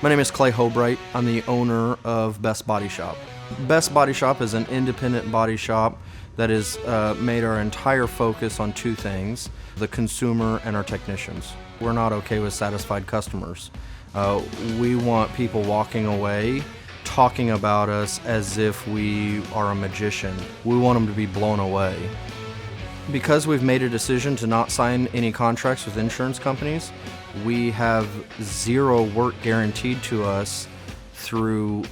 My name is Clay Hobright. I'm the owner of Best Body Shop. Best Body Shop is an independent body shop that has made our entire focus on two things: the consumer and our technicians. We're not okay with satisfied customers. We want people walking away talking about us as if we are a magician. We want them to be blown away. Because we've made a decision to not sign any contracts with insurance companies, we have zero work guaranteed to us through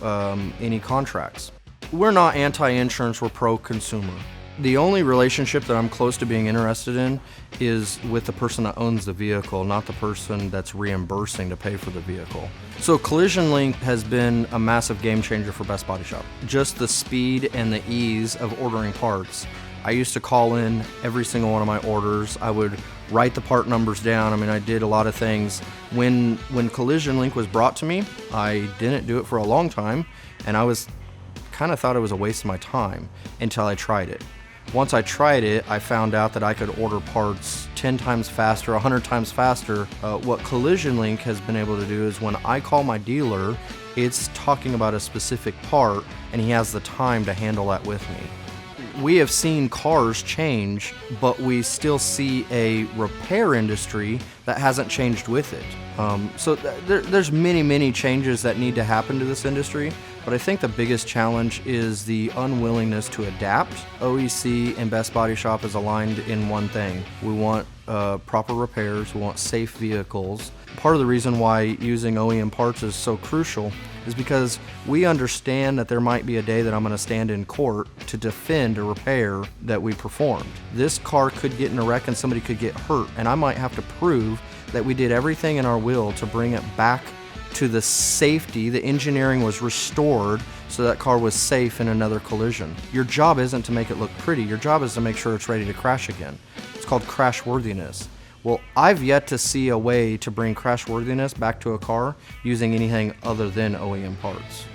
any contracts. We're not anti-insurance, we're pro-consumer. The only relationship that I'm close to being interested in is with the person that owns the vehicle, not the person that's reimbursing to pay for the vehicle. So CollisionLink has been a massive game changer for Best Body Shop. Just the speed and the ease of ordering parts. I used to call in every single one of my orders. I would write the part numbers down. I did a lot of things. When CollisionLink was brought to me, I didn't do it for a long time, and I kind of thought it was a waste of my time until I tried it. Once I tried it, I found out that I could order parts 10 times faster, 100 times faster. What CollisionLink has been able to do is when I call my dealer, it's talking about a specific part, and he has the time to handle that with me. We have seen cars change, but we still see a repair industry that hasn't changed with it. So there's many changes that need to happen to this industry, but I think the biggest challenge is the unwillingness to adapt. OEC and Best Body Shop is aligned in one thing. We want proper repairs, we want safe vehicles. Part of the reason why using OEM parts is so crucial is because we understand that there might be a day that I'm going to stand in court to defend a repair that we performed. This car could get in a wreck and somebody could get hurt, and I might have to prove that we did everything in our will to bring it back to the safety. The engineering was restored so that car was safe in another collision. Your job isn't to make it look pretty, your job is to make sure it's ready to crash again. It's called crash worthiness. Well, I've yet to see a way to bring crash worthiness back to a car using anything other than OEM parts.